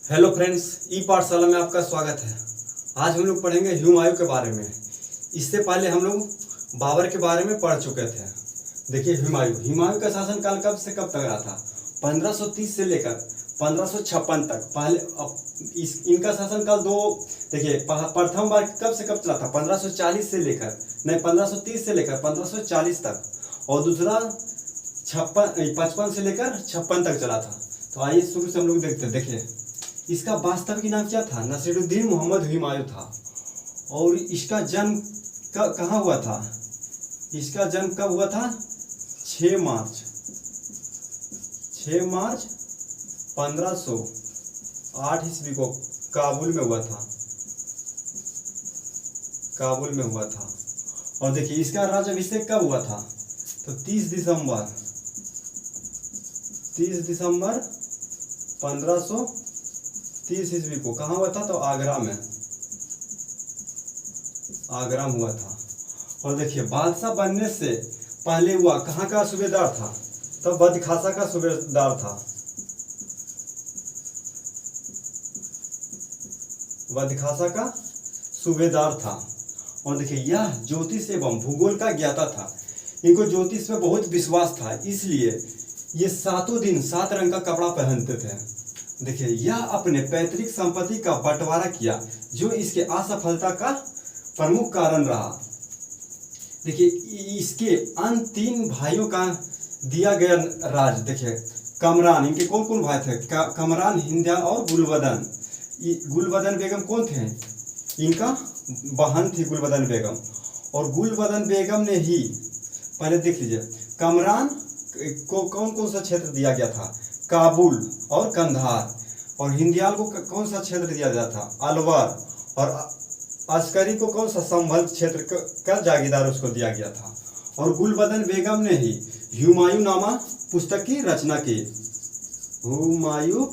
Hello friends, ई पाठशाला में आपका स्वागत है। आज हम लोग पढ़ेंगे हुमायूं के बारे में। इससे पहले हम लोग बाबर के बारे में पढ़ चुके थे। देखिए, हुमायूं का शासनकाल कब से कब तक रहा था? 1530 से लेकर 1556 तक। पहले इनका शासनकाल दो। देखिए, प्रथम बार कब से कब चला था? 1540 से लेकर 1530 से लेकर 1540 तक, और दूसरा 55 से लेकर 56 तक चला था। तो आइए शुरू से हम लोग देखते हैं। देखिए, इसका वास्तविक नाम क्या था? नसीरुद्दीन मोहम्मद हुमायूं था। और इसका जन्म कहाँ हुआ था? इसका जन्म कब हुआ था? 6 मार्च 1508 ईस्वी को काबुल में हुआ था। और देखिए, इसका राज्याभिषेक कब हुआ था? तो 30 दिसंबर 1530 ईस्वी को। कहाँ हुआ था? तो आगरा में हुआ था। और देखिए, बादशाह बनने से पहले हुआ कहाँ का सूबेदार था? तो बदखासा का सूबेदार था। और देखिए, यह ज्योतिष एवं भूगोल का ज्ञाता था। इनको ज्योतिष में बहुत विश्वास था, इसलिए ये 7 दिन 7 रंग का कपड़ा पहनते थे। देखिए, यह अपने पैतृक संपत्ति का बंटवारा किया, जो इसके असफलता का प्रमुख कारण रहा। देखिए, इसके अन्य 3 भाइयों का दिया गया राज। देखिए, कमरान, इनके कौन कौन भाई थे? कमरान, हिंदयाल और गुलबदन। गुलबदन बेगम कौन थे? इनका बहन थी गुलबदन बेगम। और गुलबदन बेगम ने ही, पहले देख लीजिए, कमरान को कौन कौन सा क्षेत्र दिया गया था? काबुल और कंधार। और हिंदयाल को कौन सा क्षेत्र दिया गया था? अलवर। और अस्करी को कौन सा? संभल क्षेत्र का जागीरदार उसको दिया गया था। और गुलबदन बेगम ने ही हुमायूं नामा पुस्तक की रचना की। हुमायूं,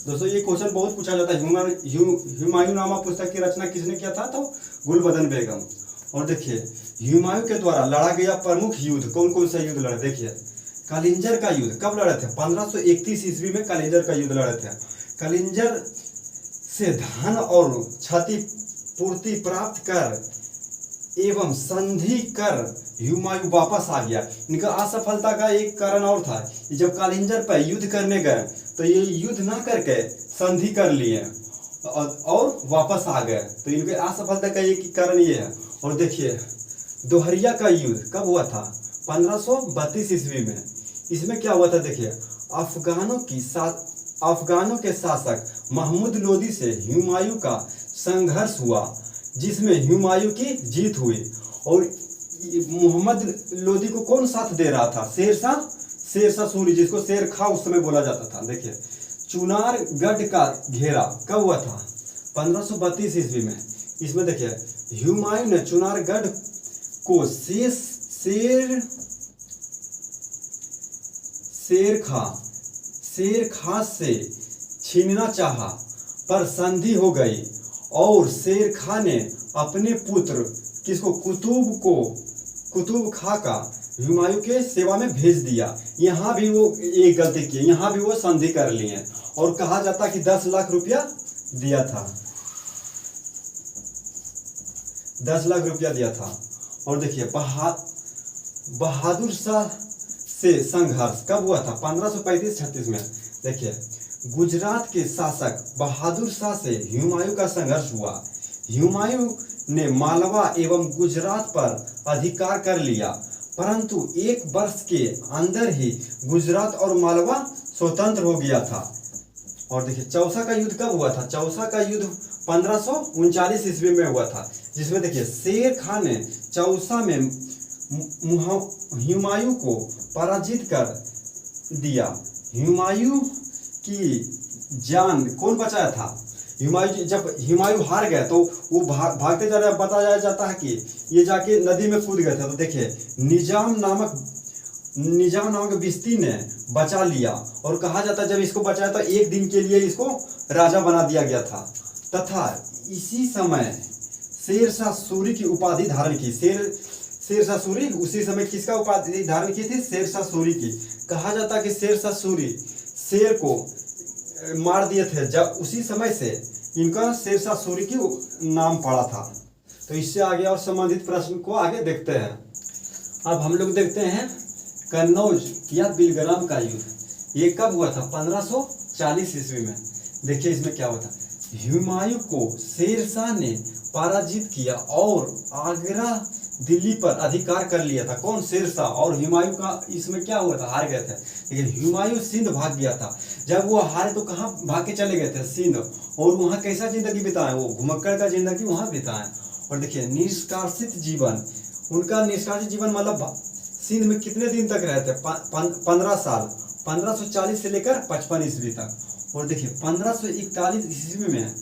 दोस्तों ये क्वेश्चन बहुत पूछा जाता है। हुमायूं नामा पुस्तक की रचना किसने किया था? तो गुलबदन बेगम। और देखिए, हुमायूं के द्वारा लड़ा गया प्रमुख युद्ध कौन कौन सा युद्ध लड़े? देखिए, कलिंजर का युद्ध कब लड़े थे? 1531 ईस्वी में कलिंजर का युद्ध लड़े थे। कलिंजर से धन और क्षति पूर्ति प्राप्त कर एवं संधि कर हुमायूं वापस आ गया। इनका असफलता का एक कारण और था। जब कलिंजर पर युद्ध करने गए तो ये युद्ध ना करके संधि कर लिए और वापस आ गए। तो इनके असफलता का एक कारण ये है। और देखिए, दोहरिया का युद्ध कब हुआ था? 1532 ईस्वी में। इसमें क्या हुआ था? देखिए, अफगानों के शासक महमूद लोदी से हुमायूं का संघर्ष हुआ, जिसमें हुमायूं की जीत हुई। और मोहम्मद लोदी को कौन साथ दे रहा था? शेरशाह सूरी, जिसको शेर खा उस समय बोला जाता था। देखिए, चुनारगढ़ का घेरा कब हुआ था? 1532 ईस्वी में। इसमें देखिए, हुमायूं ने चुनारगढ़ को शेर खा से छीनना चाहा, पर संधि हो गई और शेर खा ने अपने पुत्र किसको? कुतुब खा का हुमायूं के सेवा में भेज दिया। यहाँ भी वो एक गलती की, यहाँ भी वो संधि कर लिए। और कहा जाता कि 10 लाख रुपया दिया था। 10 लाख रुपया दिया था। और देखिए, बहादुर शाह से संघर्ष कब हुआ था? 1535-36 में। देखिए, गुजरात के शासक बहादुर शाह से हुमायूं का संघर्ष हुआ। हुमायूं ने मालवा एवं गुजरात पर अधिकार कर लिया, परंतु 1 वर्ष के अंदर ही गुजरात और मालवा स्वतंत्र हो गया था। और देखिए, चौसा का युद्ध कब हुआ था? चौसा का युद्ध 1539 ईस्वी में हुआ था, जिसमें देखिए, शेर खान ने चौसा में हुमायूं को पराजित कर दिया। हुमायूं की जान कौन बचाया था? जब हुमायूं हार गए तो वो भागते जा रहे, बताया जाता है कि ये जाके नदी में कूद गए थे। तो देखिए, निजाम नामक बिस्ती ने बचा लिया। और कहा जाता है, जब इसको बचाया तो 1 दिन के लिए इसको राजा बना दिया गया था। तथा इसी समय शेरशाह सूरी की उपाधि धारण की। शेरशाह सूरी, उसी समय किसका उपाधि धारण की थी? शेरशाह सूरी की। कहा जाता है कि शेरशाह सूरी शेर को मार दिए थे, जब उसी समय से इनका शेरशाह सूरी की नाम पड़ा था। तो इससे आगे और संबंधित प्रश्न को आगे देखते हैं। अब हम लोग देखते हैं कन्नौज या बिलग्राम का युद्ध, ये कब हुआ था? 1540 ईस्वी में। देखिए इसमें क्या होता, हुमायूं को शेरशाह ने पराजित किया और आगरा दिल्ली पर अधिकार कर लिया था। कौन? शेरशाह। और हुमायूं का इसमें क्या हुआ था? हार गए थे। लेकिन हुमायूं सिंध भाग गया था। जब वो हारे तो कहाँ भाग के चले गए थे? सिंध। और वहाँ कैसा जिंदगी बिताए? वो घुमक्कड़ का जिंदगी वहाँ बिताए। और देखिए निष्कासित जीवन, उनका निष्कासित जीवन मतलब सिंध में कितने दिन तक रहे थे? 15 साल, 1540 से लेकर 55 ईस्वी तक। और देखिए 1541 ईस्वी में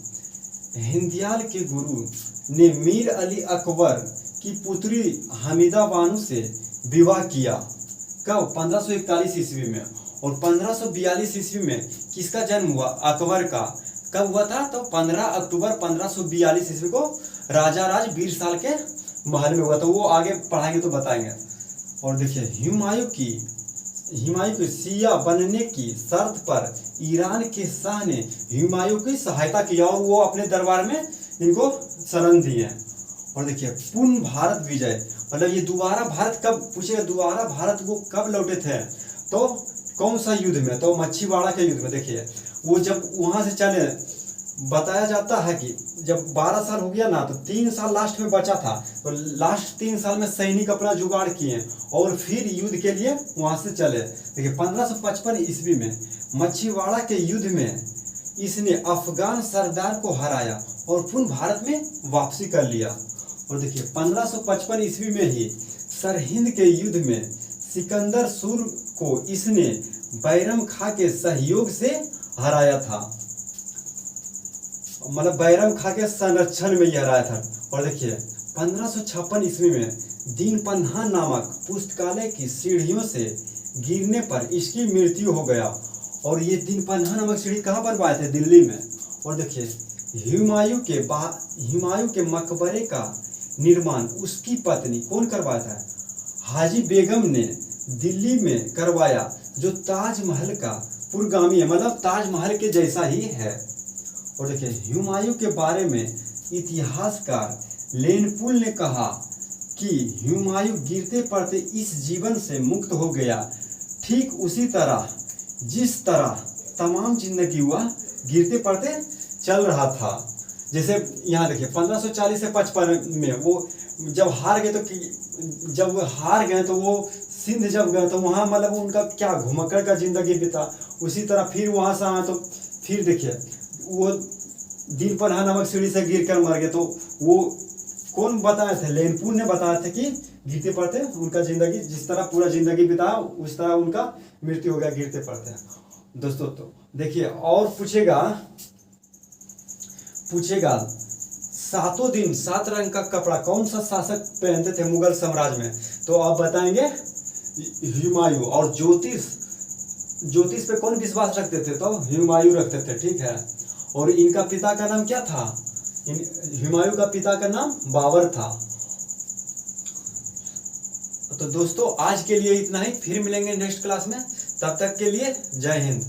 हिंदयाल के गुरु ने मीर अली अकबर की पुत्री हमीदा बानो से विवाह किया। कब? 1541 ईस्वी में। और 1542 ईस्वी में किसका जन्म हुआ? अकबर का। कब हुआ था? तो 15 अक्टूबर 1542 ईस्वी को राजा राज बीरसाल के महल में हुआ था। वो आगे पढ़ाएंगे तो बताएंगे। और देखिए हुमायूं की शिया बनने की शर्त पर ईरान के शाह ने हुमायूं की सहायता की और वो अपने दरबार में इनको शरण दिए। और देखिए पूर्ण भारत विजय, मतलब ये दोबारा भारत कब पूछेगा, दोबारा भारत को कब लौटे थे? तो कौन सा युद्ध में? तो मच्छीवाड़ा के युद्ध में। देखिए वो जब वहां से चले, बताया जाता है कि जब 12 साल हो गया ना, तो 3 साल लास्ट में बचा था। तो लास्ट 3 साल में सैनिक अपना जुगाड़ किए और फिर युद्ध के लिए वहां से चले। देखिए 1555 ईस्वी में मच्छीवाड़ा के युद्ध में इसने अफगान सरदार को हराया और पुनः भारत में वापसी कर लिया। और देखिए 1555 ईस्वी में ही सरहिंद के युद्ध में सिकंदर सूर को इसने बैरम खां के सहयोग से हराया था, मतलब बैरम खां के संरक्षण में यह हराया था। और देखिए 1556 ईस्वी में दीन पन्हा नामक पुस्तकालय की सीढ़ियों से गिरने पर इसकी मृत्यु हो गया। और ये दीन पन्हा नामक सीढ़ी कहाँ पर पाए थे? दिल्ली में। और देखिए हुमायूं के मकबरे का निर्माण उसकी पत्नी कौन करवाया था? हाजी बेगम ने दिल्ली में करवाया, जो ताजमहल का पुरोगामी है, मतलब ताजमहल के जैसा ही है। और देखिए हुमायूं के बारे में इतिहासकार लेनपुल ने कहा कि हुमायूं गिरते पड़ते इस जीवन से मुक्त हो गया, ठीक उसी तरह जिस तरह तमाम जिंदगी वह गिरते पड़ते चल रहा था। जैसे यहाँ देखिए 1540 से 55 में वो जब हार गए, तो जब हार गए तो वो सिंध जब गए तो वहाँ मतलब उनका क्या घुमक्कड़ का जिंदगी बीता। उसी तरह फिर वहाँ से आए तो फिर देखिए वो दीन पन्हा नामक सीढ़ी से गिर कर मर गए। तो वो कौन बताए थे? लेनपुर ने बताया था कि गिरते पड़ते उनका जिंदगी, जिस तरह पूरा जिंदगी बिताया उस तरह उनका मृत्यु हो गया गिरते पड़ते। दोस्तों तो देखिए और पूछेगा 7 दिन 7 रंग का कपड़ा कौन सा शासक पहनते थे मुगल साम्राज्य में? तो आप बताएंगे हुमायूं। और ज्योतिष पे कौन विश्वास रखते थे? तो हुमायूं रखते थे, ठीक है। और इनका पिता का नाम क्या था? हुमायूं का पिता का नाम बाबर था। तो दोस्तों आज के लिए इतना ही, फिर मिलेंगे नेक्स्ट क्लास में। तब तक के लिए जय हिंद।